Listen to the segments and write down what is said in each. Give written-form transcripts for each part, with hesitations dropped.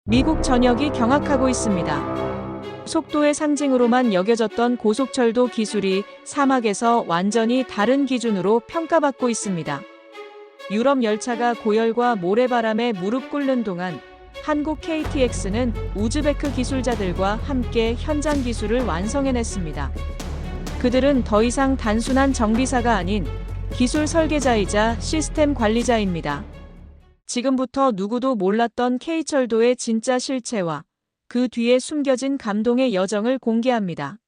미국 전역이 경악하고 있습니다. 속도의 상징으로만 여겨졌던 고속철도 기술이 사막에서 완전히 다른 기준으로 평가받고 있습니다. 유럽 열차가 고열과 모래바람에 무릎 꿇는 동안 한국 KTX는 우즈베크 기술자들과 함께 현장 기술을 완성해냈습니다. 그들은 더 이상 단순한 정비사가 아닌 기술 설계자이자 시스템 관리자입니다. 지금부터 누구도 몰랐던 K철도의 진짜 실체와 그 뒤에 숨겨진 감동의 여정을 공개합니다.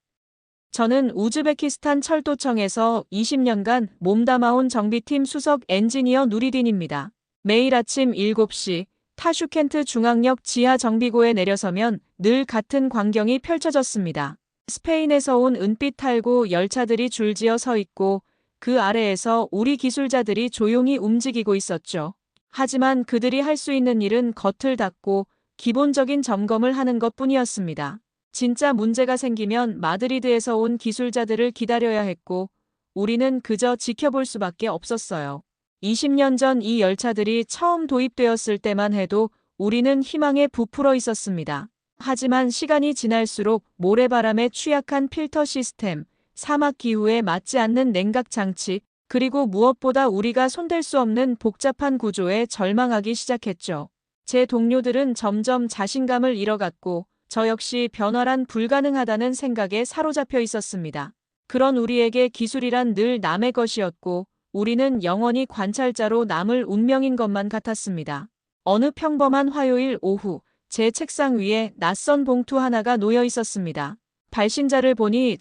저는 우즈베키스탄 철도청에서 20년간 몸담아온 정비팀 수석 엔지니어 누리딘입니다. 매일 아침 7시 타슈켄트 중앙역 지하 정비고에 내려서면 늘 같은 광경이 펼쳐졌습니다. 스페인에서 온 은빛 탈고 열차들이 줄지어 서 있고 그 아래에서 우리 기술자들이 조용히 움직이고 있었죠. 하지만 그들이 할 수 있는 일은 겉을 닫고 기본적인 점검을 하는 것뿐이었습니다. 진짜 문제가 생기면 마드리드에서 온 기술자들을 기다려야 했고 우리는 그저 지켜볼 수밖에 없었어요. 20년 전 이 열차들이 처음 도입되었을 때만 해도 우리는 희망에 부풀어 있었습니다. 하지만 시간이 지날수록 모래바람에 취약한 필터 시스템, 사막 기후에 맞지 않는 냉각 장치, 그리고 무엇보다 우리가 손댈 수 없는 복잡한 구조에 절망하기 시작했죠. 제 동료들은 점점 자신감을 잃어갔고 저 역시 변화란 불가능하다는 생각에 사로잡혀 있었습니다. 그런 우리에게 기술이란 늘 남의 것이었고 우리는 영원히 관찰자로 남을 운명인 것만 같았습니다. 어느 평범한 화요일 오후 제 책상 위에 낯선 봉투 하나가 놓여 있었습니다. 발신자를 보니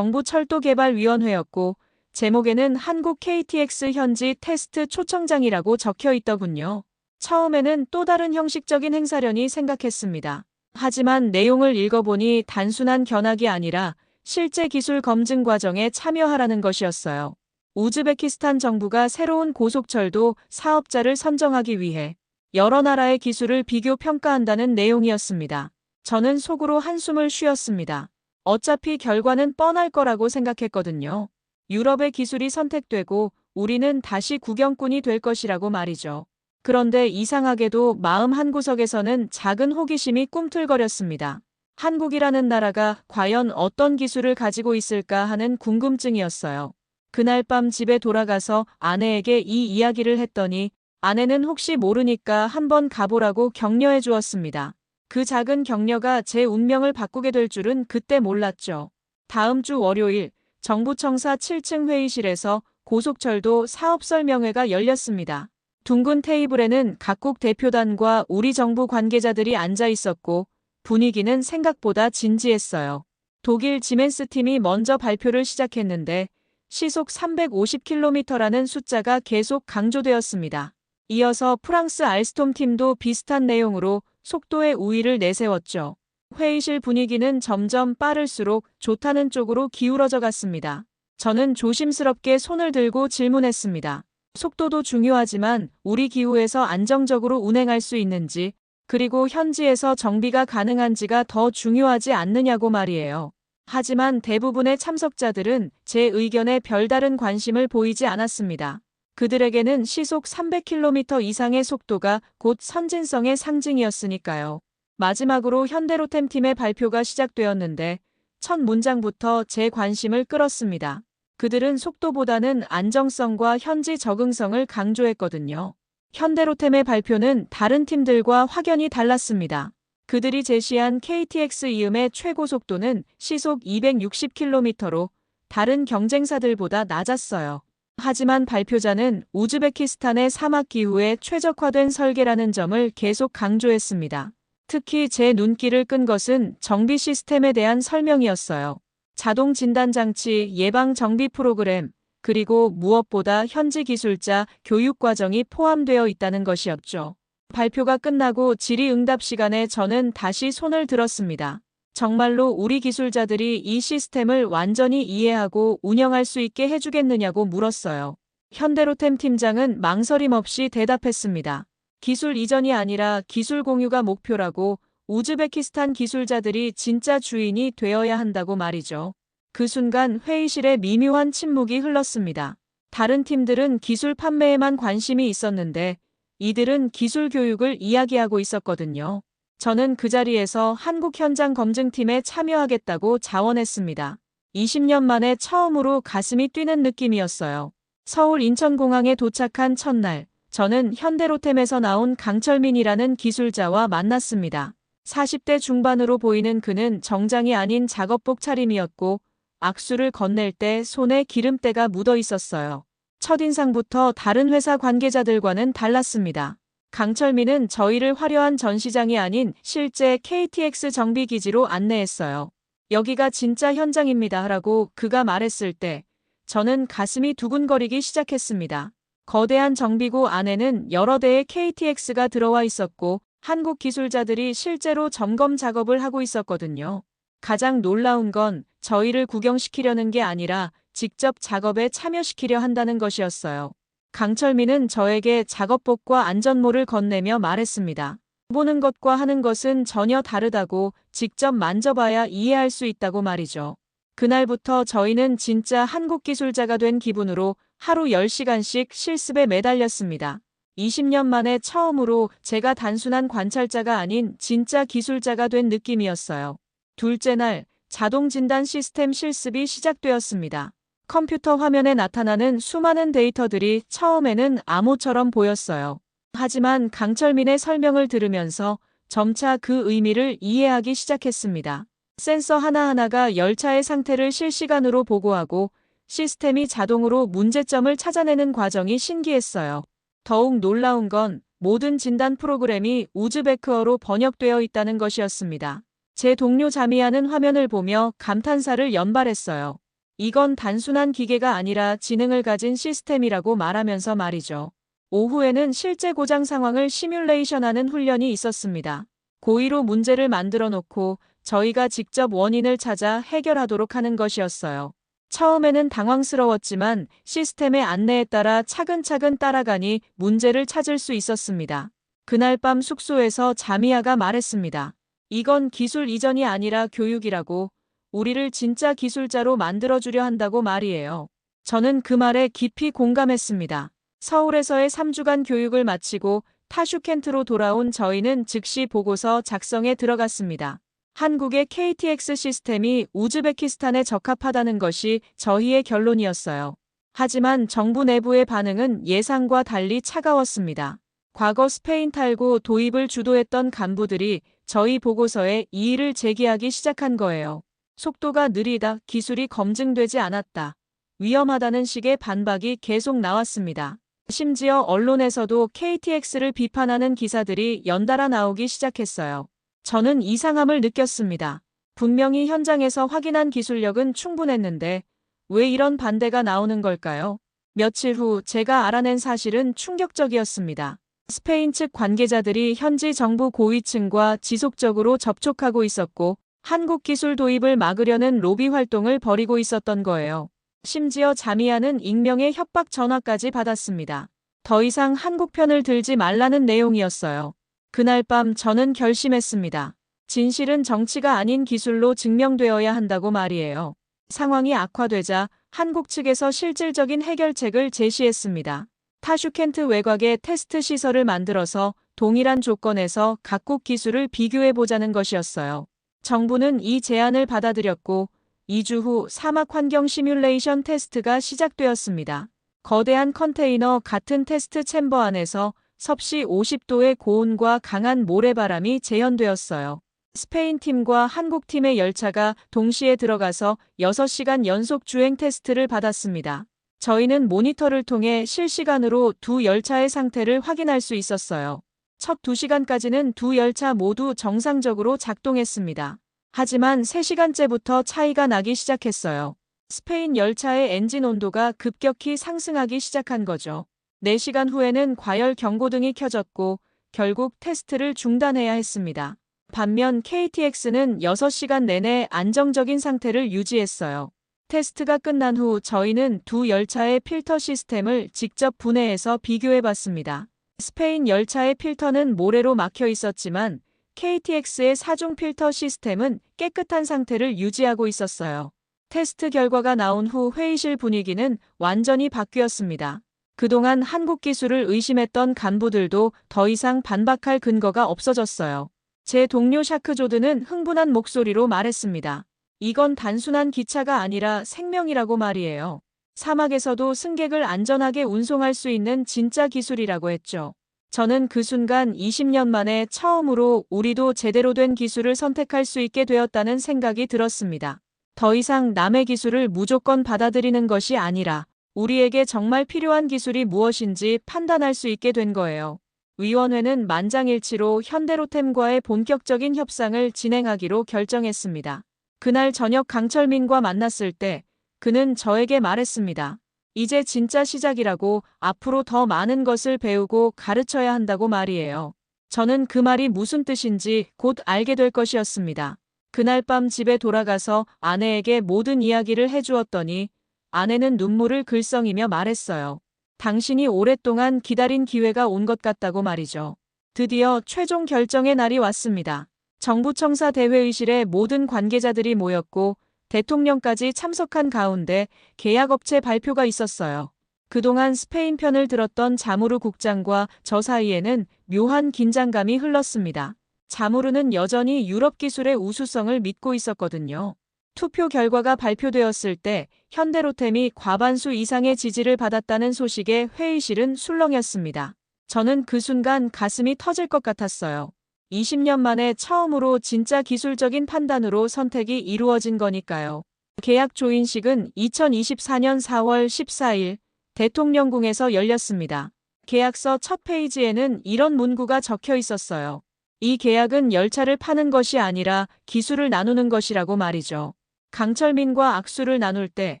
정부철도개발위원회였고 제목에는 한국 KTX 현지 테스트 초청장이라고 적혀 있더군요. 처음에는 또 다른 형식적인 행사려니 생각했습니다. 하지만 내용을 읽어보니 단순한 견학이 아니라 실제 기술 검증 과정에 참여하라는 것이었어요. 우즈베키스탄 정부가 새로운 고속철도 사업자를 선정하기 위해 여러 나라의 기술을 비교 평가한다는 내용이었습니다. 저는 속으로 한숨을 쉬었습니다. 어차피 결과는 뻔할 거라고 생각했거든요. 유럽의 기술이 선택되고 우리는 다시 구경꾼이 될 것이라고 말이죠. 그런데 이상하게도 마음 한구석에서는 작은 호기심이 꿈틀거렸습니다. 한국이라는 나라가 과연 어떤 기술을 가지고 있을까 하는 궁금증이었어요. 그날 밤 집에 돌아가서 아내에게 이 이야기를 했더니 아내는 혹시 모르니까 한번 가보라고 격려해 주었습니다. 그 작은 격려가 제 운명을 바꾸게 될 줄은 그때 몰랐죠. 다음 주 월요일 정부청사 7층 회의실에서 고속철도 사업 설명회가 열렸습니다. 둥근 테이블에는 각국 대표단과 우리 정부 관계자들이 앉아 있었고 분위기는 생각보다 진지했어요. 독일 지멘스 팀이 먼저 발표를 시작했는데 시속 350km라는 숫자가 계속 강조되었습니다. 이어서 프랑스 알스톰 팀도 비슷한 내용으로 속도의 우위를 내세웠죠. 회의실 분위기는 점점 빠를수록 좋다는 쪽으로 기울어져 갔습니다. 저는 조심스럽게 손을 들고 질문했습니다. 속도도 중요하지만 우리 기후에서 안정적으로 운행할 수 있는지, 그리고 현지에서 정비가 가능한지가 더 중요하지 않느냐고 말이에요. 하지만 대부분의 참석자들은 제 의견에 별다른 관심을 보이지 않았습니다. 그들에게는 시속 300km 이상의 속도가 곧 선진성의 상징이었으니까요. 마지막으로 현대로템 팀의 발표가 시작되었는데 첫 문장부터 제 관심을 끌었습니다. 그들은 속도보다는 안정성과 현지 적응성을 강조했거든요. 현대로템의 발표는 다른 팀들과 확연히 달랐습니다. 그들이 제시한 KTX 이음의 최고 속도는 시속 260km로 다른 경쟁사들보다 낮았어요. 하지만 발표자는 우즈베키스탄의 사막 기후에 최적화된 설계라는 점을 계속 강조했습니다. 특히 제 눈길을 끈 것은 정비 시스템에 대한 설명이었어요. 자동 진단 장치, 예방 정비 프로그램, 그리고 무엇보다 현지 기술자 교육 과정이 포함되어 있다는 것이었죠. 발표가 끝나고 질의응답 시간에 저는 다시 손을 들었습니다. 정말로 우리 기술자들이 이 시스템을 완전히 이해하고 운영할 수 있게 해주겠느냐고 물었어요. 현대로템 팀장은 망설임 없이 대답했습니다. 기술 이전이 아니라 기술 공유가 목표라고, 우즈베키스탄 기술자들이 진짜 주인이 되어야 한다고 말이죠. 그 순간 회의실에 미묘한 침묵이 흘렀습니다. 다른 팀들은 기술 판매에만 관심이 있었는데 이들은 기술 교육을 이야기하고 있었거든요. 저는 그 자리에서 한국 현장 검증팀에 참여하겠다고 자원했습니다. 20년 만에 처음으로 가슴이 뛰는 느낌이었어요. 서울 인천공항에 도착한 첫날, 저는 현대로템에서 나온 강철민이라는 기술자와 만났습니다. 40대 중반으로 보이는 그는 정장이 아닌 작업복 차림이었고 악수를 건넬 때 손에 기름때가 묻어 있었어요. 첫인상부터 다른 회사 관계자들과는 달랐습니다. 강철민은 저희를 화려한 전시장이 아닌 실제 KTX 정비기지로 안내했어요. 여기가 진짜 현장입니다 라고 그가 말했을 때 저는 가슴이 두근거리기 시작했습니다. 거대한 정비구 안에는 여러 대의 KTX가 들어와 있었고 한국 기술자들이 실제로 점검 작업을 하고 있었거든요. 가장 놀라운 건 저희를 구경시키려는 게 아니라 직접 작업에 참여시키려 한다는 것이었어요. 강철민은 저에게 작업복과 안전모를 건네며 말했습니다. 보는 것과 하는 것은 전혀 다르다고, 직접 만져봐야 이해할 수 있다고 말이죠. 그날부터 저희는 진짜 한국 기술자가 된 기분으로 하루 10시간씩 실습에 매달렸습니다. 20년 만에 처음으로 제가 단순한 관찰자가 아닌 진짜 기술자가 된 느낌이었어요. 둘째 날, 자동 진단 시스템 실습이 시작되었습니다. 컴퓨터 화면에 나타나는 수많은 데이터들이 처음에는 암호처럼 보였어요. 하지만 강철민의 설명을 들으면서 점차 그 의미를 이해하기 시작했습니다. 센서 하나하나가 열차의 상태를 실시간으로 보고하고 시스템이 자동으로 문제점을 찾아내는 과정이 신기했어요. 더욱 놀라운 건 모든 진단 프로그램이 우즈베크어로 번역되어 있다는 것이었습니다. 제 동료 자미아는 화면을 보며 감탄사를 연발했어요. 이건 단순한 기계가 아니라 지능을 가진 시스템이라고 말하면서 말이죠. 오후에는 실제 고장 상황을 시뮬레이션하는 훈련이 있었습니다. 고의로 문제를 만들어 놓고 저희가 직접 원인을 찾아 해결하도록 하는 것이었어요. 처음에는 당황스러웠지만 시스템의 안내에 따라 차근차근 따라가니 문제를 찾을 수 있었습니다. 그날 밤 숙소에서 자미아가 말했습니다. 이건 기술 이전이 아니라 교육이라고, 우리를 진짜 기술자로 만들어주려 한다고 말이에요. 저는 그 말에 깊이 공감했습니다. 서울에서의 3주간 교육을 마치고 타슈켄트로 돌아온 저희는 즉시 보고서 작성에 들어갔습니다. 한국의 KTX 시스템이 우즈베키스탄에 적합하다는 것이 저희의 결론이었어요. 하지만 정부 내부의 반응은 예상과 달리 차가웠습니다. 과거 스페인 탈고 도입을 주도했던 간부들이 저희 보고서에 이의를 제기하기 시작한 거예요. 속도가 느리다, 기술이 검증되지 않았다, 위험하다는 식의 반박이 계속 나왔습니다. 심지어 언론에서도 KTX를 비판하는 기사들이 연달아 나오기 시작했어요. 저는 이상함을 느꼈습니다. 분명히 현장에서 확인한 기술력은 충분했는데 왜 이런 반대가 나오는 걸까요? 며칠 후 제가 알아낸 사실은 충격적이었습니다. 스페인 측 관계자들이 현지 정부 고위층과 지속적으로 접촉하고 있었고 한국 기술 도입을 막으려는 로비 활동을 벌이고 있었던 거예요. 심지어 자미아는 익명의 협박 전화까지 받았습니다. 더 이상 한국 편을 들지 말라는 내용이었어요. 그날 밤 저는 결심했습니다. 진실은 정치가 아닌 기술로 증명되어야 한다고 말이에요. 상황이 악화되자 한국 측에서 실질적인 해결책을 제시했습니다. 타슈켄트 외곽에 테스트 시설을 만들어서 동일한 조건에서 각국 기술을 비교해보자는 것이었어요. 정부는 이 제안을 받아들였고 2주 후 사막 환경 시뮬레이션 테스트가 시작되었습니다. 거대한 컨테이너 같은 테스트 챔버 안에서 섭씨 50도의 고온과 강한 모래바람이 재현되었어요. 스페인 팀과 한국 팀의 열차가 동시에 들어가서 6시간 연속 주행 테스트를 받았습니다. 저희는 모니터를 통해 실시간으로 두 열차의 상태를 확인할 수 있었어요. 첫 2시간까지는 두 열차 모두 정상적으로 작동했습니다. 하지만 3시간째부터 차이가 나기 시작했어요. 스페인 열차의 엔진 온도가 급격히 상승하기 시작한 거죠. 4시간 후에는 과열 경고등이 켜졌고 결국 테스트를 중단해야 했습니다. 반면 KTX는 6시간 내내 안정적인 상태를 유지했어요. 테스트가 끝난 후 저희는 두 열차의 필터 시스템을 직접 분해해서 비교해봤습니다. 스페인 열차의 필터는 모래로 막혀 있었지만 KTX의 4중 필터 시스템은 깨끗한 상태를 유지하고 있었어요. 테스트 결과가 나온 후 회의실 분위기는 완전히 바뀌었습니다. 그동안 한국 기술을 의심했던 간부들도 더 이상 반박할 근거가 없어졌어요. 제 동료 샤크조드는 흥분한 목소리로 말했습니다. 이건 단순한 기차가 아니라 생명이라고 말이에요. 사막에서도 승객을 안전하게 운송할 수 있는 진짜 기술이라고 했죠. 저는 그 순간 20년 만에 처음으로 우리도 제대로 된 기술을 선택할 수 있게 되었다는 생각이 들었습니다. 더 이상 남의 기술을 무조건 받아들이는 것이 아니라 우리에게 정말 필요한 기술이 무엇인지 판단할 수 있게 된 거예요. 위원회는 만장일치로 현대로템과의 본격적인 협상을 진행하기로 결정했습니다. 그날 저녁 강철민과 만났을 때 그는 저에게 말했습니다. 이제 진짜 시작이라고, 앞으로 더 많은 것을 배우고 가르쳐야 한다고 말이에요. 저는 그 말이 무슨 뜻인지 곧 알게 될 것이었습니다. 그날 밤 집에 돌아가서 아내에게 모든 이야기를 해주었더니 아내는 눈물을 글썽이며 말했어요. 당신이 오랫동안 기다린 기회가 온 것 같다고 말이죠. 드디어 최종 결정의 날이 왔습니다. 정부청사 대회의실에 모든 관계자들이 모였고 대통령까지 참석한 가운데 계약업체 발표가 있었어요. 그동안 스페인 편을 들었던 자무르 국장과 저 사이에는 묘한 긴장감이 흘렀습니다. 자무르는 여전히 유럽 기술의 우수성을 믿고 있었거든요. 투표 결과가 발표되었을 때 현대로템이 과반수 이상의 지지를 받았다는 소식에 회의실은 술렁였습니다. 저는 그 순간 가슴이 터질 것 같았어요. 20년 만에 처음으로 진짜 기술적인 판단으로 선택이 이루어진 거니까요. 계약 조인식은 2024년 4월 14일 대통령궁에서 열렸습니다. 계약서 첫 페이지에는 이런 문구가 적혀 있었어요. 이 계약은 열차를 파는 것이 아니라 기술을 나누는 것이라고 말이죠. 강철민과 악수를 나눌 때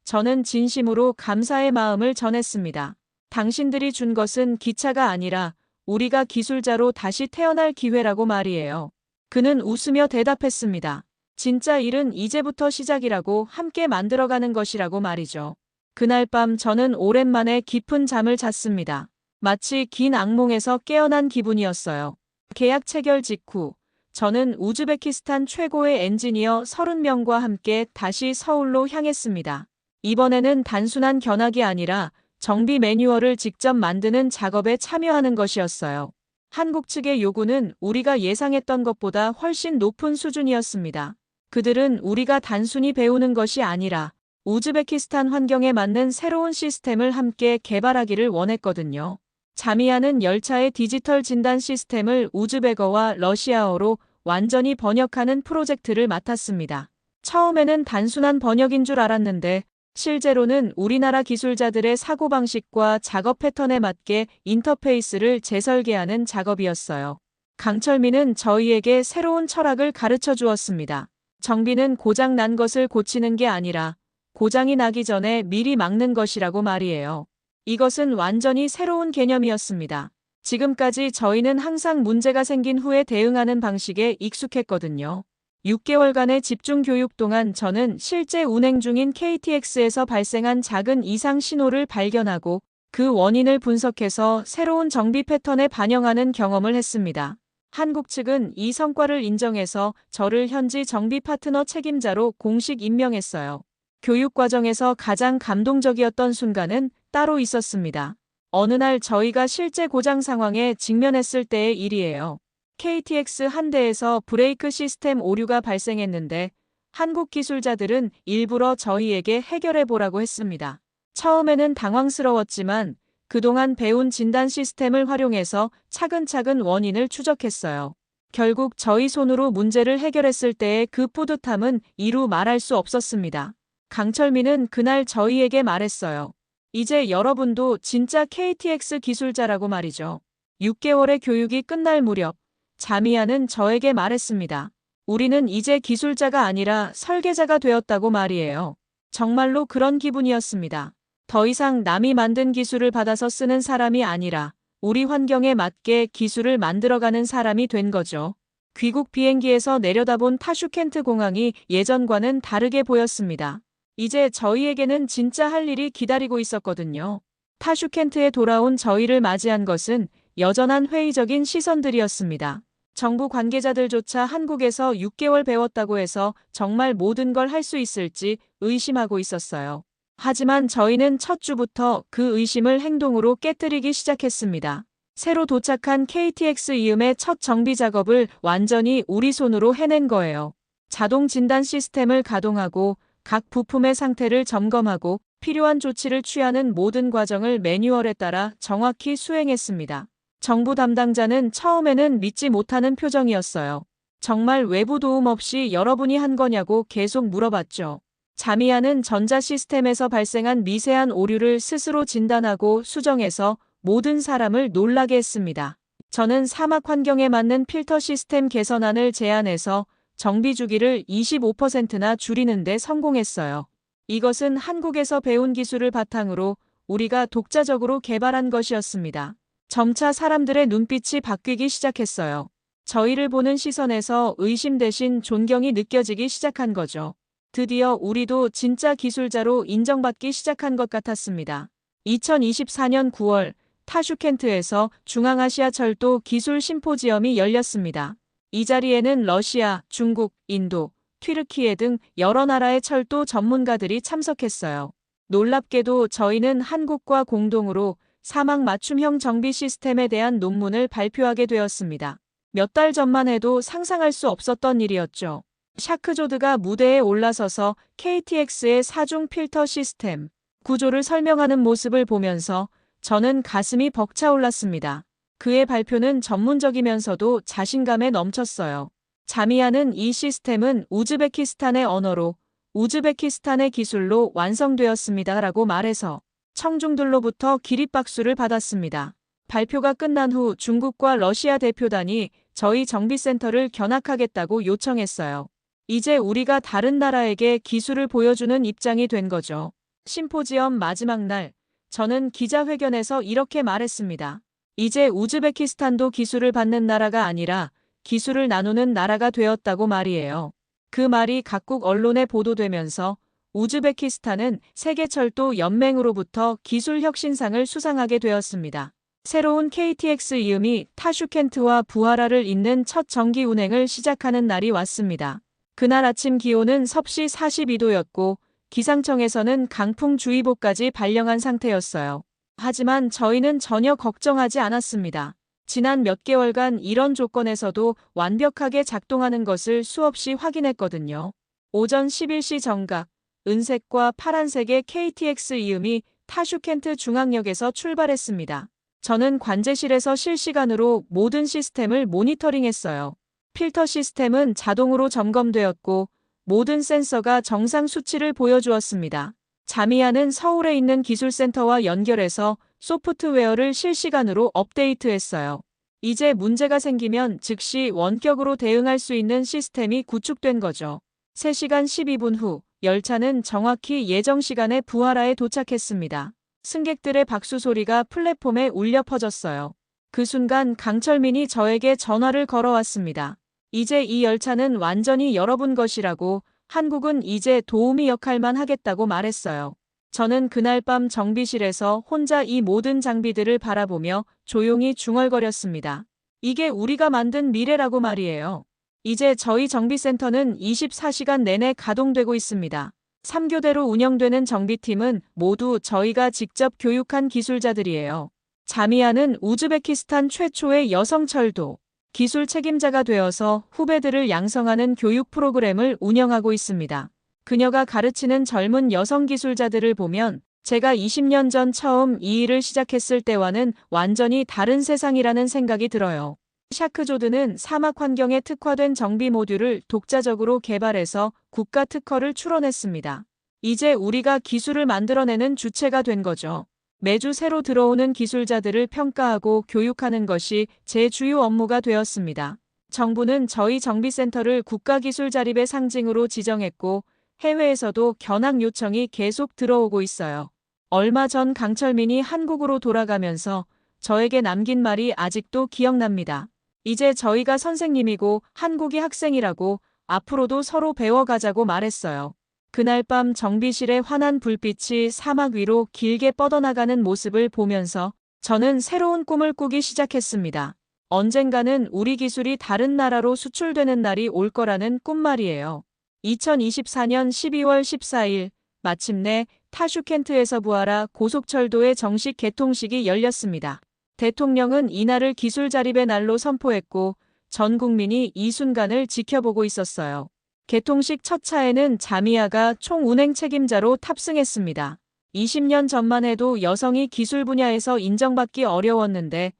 저는 진심으로 감사의 마음을 전했습니다. 당신들이 준 것은 기차가 아니라 우리가 기술자로 다시 태어날 기회라고 말이에요. 그는 웃으며 대답했습니다. 진짜 일은 이제부터 시작이라고, 함께 만들어가는 것이라고 말이죠. 그날 밤 저는 오랜만에 깊은 잠을 잤습니다. 마치 긴 악몽에서 깨어난 기분이었어요. 계약 체결 직후 저는 우즈베키스탄 최고의 엔지니어 30명과 함께 다시 서울로 향했습니다. 이번에는 단순한 견학이 아니라 정비 매뉴얼을 직접 만드는 작업에 참여하는 것이었어요. 한국 측의 요구는 우리가 예상했던 것보다 훨씬 높은 수준이었습니다. 그들은 우리가 단순히 배우는 것이 아니라 우즈베키스탄 환경에 맞는 새로운 시스템을 함께 개발하기를 원했거든요. 자미아는 열차의 디지털 진단 시스템을 우즈베거와 러시아어로 완전히 번역하는 프로젝트를 맡았습니다. 처음에는 단순한 번역인 줄 알았는데 실제로는 우리나라 기술자들의 사고방식과 작업 패턴에 맞게 인터페이스를 재설계하는 작업이었어요. 강철민은 저희에게 새로운 철학을 가르쳐 주었습니다. 정비는 고장 난 것을 고치는 게 아니라 고장이 나기 전에 미리 막는 것이라고 말이에요. 이것은 완전히 새로운 개념이었습니다. 지금까지 저희는 항상 문제가 생긴 후에 대응하는 방식에 익숙했거든요. 6개월간의 집중 교육 동안 저는 실제 운행 중인 KTX에서 발생한 작은 이상 신호를 발견하고 그 원인을 분석해서 새로운 정비 패턴에 반영하는 경험을 했습니다. 한국 측은 이 성과를 인정해서 저를 현지 정비 파트너 책임자로 공식 임명했어요. 교육 과정에서 가장 감동적이었던 순간은 따로 있었습니다. 어느 날 저희가 실제 고장 상황에 직면했을 때의 일이에요. KTX 한 대에서 브레이크 시스템 오류가 발생했는데 한국 기술자들은 일부러 저희에게 해결해 보라고 했습니다. 처음에는 당황스러웠지만 그동안 배운 진단 시스템을 활용해서 차근차근 원인을 추적했어요. 결국 저희 손으로 문제를 해결했을 때의 그 뿌듯함은 이루 말할 수 없었습니다. 강철민은 그날 저희에게 말했어요. 이제 여러분도 진짜 KTX 기술자라고 말이죠. 6개월의 교육이 끝날 무렵 자미아는 저에게 말했습니다. 우리는 이제 기술자가 아니라 설계자가 되었다고 말이에요. 정말로 그런 기분이었습니다. 더 이상 남이 만든 기술을 받아서 쓰는 사람이 아니라 우리 환경에 맞게 기술을 만들어가는 사람이 된 거죠. 귀국 비행기에서 내려다본 타슈켄트 공항이 예전과는 다르게 보였습니다. 이제 저희에게는 진짜 할 일이 기다리고 있었거든요. 타슈켄트에 돌아온 저희를 맞이한 것은 여전한 회의적인 시선들이었습니다. 정부 관계자들조차 한국에서 6개월 배웠다고 해서 정말 모든 걸 할 수 있을지 의심하고 있었어요. 하지만 저희는 첫 주부터 그 의심을 행동으로 깨뜨리기 시작했습니다. 새로 도착한 KTX 이음의 첫 정비 작업을 완전히 우리 손으로 해낸 거예요. 자동 진단 시스템을 가동하고 각 부품의 상태를 점검하고 필요한 조치를 취하는 모든 과정을 매뉴얼에 따라 정확히 수행했습니다. 정부 담당자는 처음에는 믿지 못하는 표정이었어요. 정말 외부 도움 없이 여러분이 한 거냐고 계속 물어봤죠. 자미아는 전자 시스템에서 발생한 미세한 오류를 스스로 진단하고 수정해서 모든 사람을 놀라게 했습니다. 저는 사막 환경에 맞는 필터 시스템 개선안을 제안해서 정비 주기를 25%나 줄이는 데 성공했어요. 이것은 한국에서 배운 기술을 바탕으로 우리가 독자적으로 개발한 것이었습니다. 점차 사람들의 눈빛이 바뀌기 시작했어요. 저희를 보는 시선에서 의심 대신 존경이 느껴지기 시작한 거죠. 드디어 우리도 진짜 기술자로 인정받기 시작한 것 같았습니다. 2024년 9월 타슈켄트에서 중앙아시아 철도 기술 심포지엄이 열렸습니다. 이 자리에는 러시아, 중국, 인도, 튀르키예 등 여러 나라의 철도 전문가들이 참석했어요. 놀랍게도 저희는 한국과 공동으로 사막 맞춤형 정비 시스템에 대한 논문을 발표하게 되었습니다. 몇 달 전만 해도 상상할 수 없었던 일이었죠. 샤크조드가 무대에 올라서서 KTX의 사중 필터 시스템 구조를 설명하는 모습을 보면서 저는 가슴이 벅차올랐습니다. 그의 발표는 전문적이면서도 자신감에 넘쳤어요. 자미아는 이 시스템은 우즈베키스탄의 언어로 우즈베키스탄의 기술로 완성되었습니다 라고 말해서 청중들로부터 기립박수를 받았습니다. 발표가 끝난 후 중국과 러시아 대표단이 저희 정비센터를 견학하겠다고 요청했어요. 이제 우리가 다른 나라에게 기술을 보여주는 입장이 된 거죠. 심포지엄 마지막 날, 저는 기자회견에서 이렇게 말했습니다. 이제 우즈베키스탄도 기술을 받는 나라가 아니라 기술을 나누는 나라가 되었다고 말이에요. 그 말이 각국 언론에 보도되면서 우즈베키스탄은 세계철도 연맹으로부터 기술혁신상을 수상하게 되었습니다. 새로운 KTX 이음이 타슈켄트와 부하라를 잇는 첫 정기 운행을 시작하는 날이 왔습니다. 그날 아침 기온은 섭씨 42도였고 기상청에서는 강풍주의보까지 발령한 상태였어요. 하지만 저희는 전혀 걱정하지 않았습니다. 지난 몇 개월간 이런 조건에서도 완벽하게 작동하는 것을 수없이 확인했거든요. 오전 11시 정각, 은색과 파란색의 KTX 이음이 타슈켄트 중앙역에서 출발했습니다. 저는 관제실에서 실시간으로 모든 시스템을 모니터링했어요. 필터 시스템은 자동으로 점검되었고 모든 센서가 정상 수치를 보여주었습니다. 자미아는 서울에 있는 기술센터와 연결해서 소프트웨어를 실시간으로 업데이트했어요. 이제 문제가 생기면 즉시 원격으로 대응할 수 있는 시스템이 구축된 거죠. 3시간 12분 후 열차는 정확히 예정 시간에 부하라에 도착했습니다. 승객들의 박수 소리가 플랫폼에 울려 퍼졌어요. 그 순간 강철민이 저에게 전화를 걸어왔습니다. 이제 이 열차는 완전히 여러분 것이라고, 한국은 이제 도우미 역할만 하겠다고 말했어요. 저는 그날 밤 정비실에서 혼자 이 모든 장비들을 바라보며 조용히 중얼거렸습니다. 이게 우리가 만든 미래라고 말이에요. 이제 저희 정비센터는 24시간 내내 가동되고 있습니다. 3교대로 운영되는 정비팀은 모두 저희가 직접 교육한 기술자들이에요. 자미아는 우즈베키스탄 최초의 여성 철도 기술 책임자가 되어서 후배들을 양성하는 교육 프로그램을 운영하고 있습니다. 그녀가 가르치는 젊은 여성 기술자들을 보면 제가 20년 전 처음 이 일을 시작했을 때와는 완전히 다른 세상이라는 생각이 들어요. 샤크조드는 사막 환경에 특화된 정비 모듈을 독자적으로 개발해서 국가 특허를 출원했습니다. 이제 우리가 기술을 만들어내는 주체가 된 거죠. 매주 새로 들어오는 기술자들을 평가하고 교육하는 것이 제 주요 업무가 되었습니다. 정부는 저희 정비센터를 국가기술자립의 상징으로 지정했고 해외에서도 견학 요청이 계속 들어오고 있어요. 얼마 전 강철민이 한국으로 돌아가면서 저에게 남긴 말이 아직도 기억납니다. 이제 저희가 선생님이고 한국이 학생이라고, 앞으로도 서로 배워가자고 말했어요. 그날 밤 정비실의 환한 불빛이 사막 위로 길게 뻗어나가는 모습을 보면서 저는 새로운 꿈을 꾸기 시작했습니다. 언젠가는 우리 기술이 다른 나라로 수출되는 날이 올 거라는 꿈 말이에요. 2024년 12월 14일 마침내 타슈켄트에서 부하라 고속철도의 정식 개통식이 열렸습니다. 대통령은 이날을 기술 자립의 날로 선포했고 전 국민이 이 순간을 지켜보고 있었어요. 개통식 첫 차에는 자미아가 총운행 책임자로 탑승했습니다. 20년 전만 해도 여성이 기술 분야에서 인정받기 어려웠는데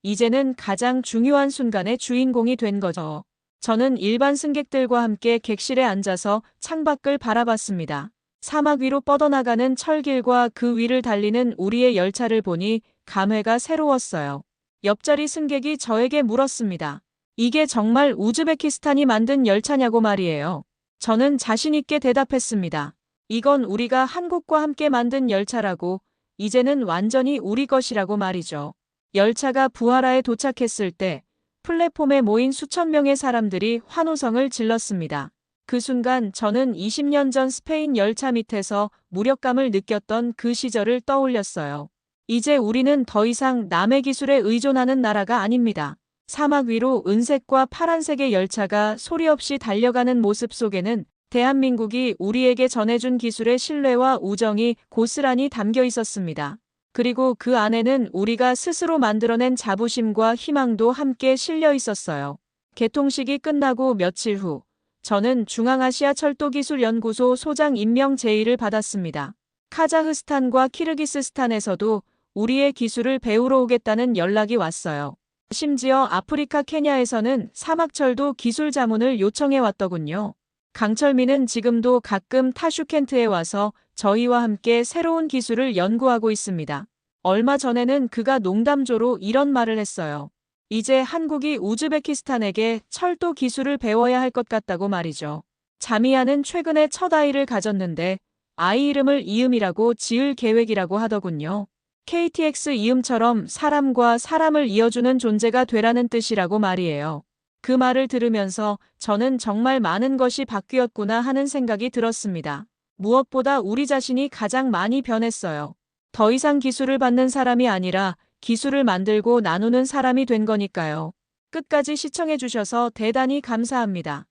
이제는 가장 중요한 순간의 주인공이 된 거죠. 저는 일반 승객들과 함께 객실에 앉아서 창밖을 바라봤습니다. 사막 위로 뻗어나가는 철길과 그 위를 달리는 우리의 열차를 보니 감회가 새로웠어요. 옆자리 승객이 저에게 물었습니다. 이게 정말 우즈베키스탄이 만든 열차냐고 말이에요. 저는 자신 있게 대답했습니다. 이건 우리가 한국과 함께 만든 열차라고, 이제는 완전히 우리 것이라고 말이죠. 열차가 부하라에 도착했을 때 플랫폼에 모인 수천 명의 사람들이 환호성을 질렀습니다. 그 순간 저는 20년 전 스페인 열차 밑에서 무력감을 느꼈던 그 시절을 떠올렸어요. 이제 우리는 더 이상 남의 기술에 의존하는 나라가 아닙니다. 사막 위로 은색과 파란색의 열차가 소리 없이 달려가는 모습 속에는 대한민국이 우리에게 전해준 기술의 신뢰와 우정이 고스란히 담겨 있었습니다. 그리고 그 안에는 우리가 스스로 만들어낸 자부심과 희망도 함께 실려 있었어요. 개통식이 끝나고 며칠 후, 저는 중앙아시아 철도기술연구소 소장 임명 제의를 받았습니다. 카자흐스탄과 키르기스스탄에서도 우리의 기술을 배우러 오겠다는 연락이 왔어요. 심지어 아프리카 케냐에서는 사막철도 기술 자문을 요청해 왔더군요. 강철민은 지금도 가끔 타슈켄트에 와서 저희와 함께 새로운 기술을 연구하고 있습니다. 얼마 전에는 그가 농담조로 이런 말을 했어요. 이제 한국이 우즈베키스탄에게 철도 기술을 배워야 할 것 같다고 말이죠. 자미아는 최근에 첫 아이를 가졌는데 아이 이름을 이음이라고 지을 계획이라고 하더군요. KTX 이음처럼 사람과 사람을 이어주는 존재가 되라는 뜻이라고 말이에요. 그 말을 들으면서 저는 정말 많은 것이 바뀌었구나 하는 생각이 들었습니다. 무엇보다 우리 자신이 가장 많이 변했어요. 더 이상 기술을 받는 사람이 아니라 기술을 만들고 나누는 사람이 된 거니까요. 끝까지 시청해 주셔서 대단히 감사합니다.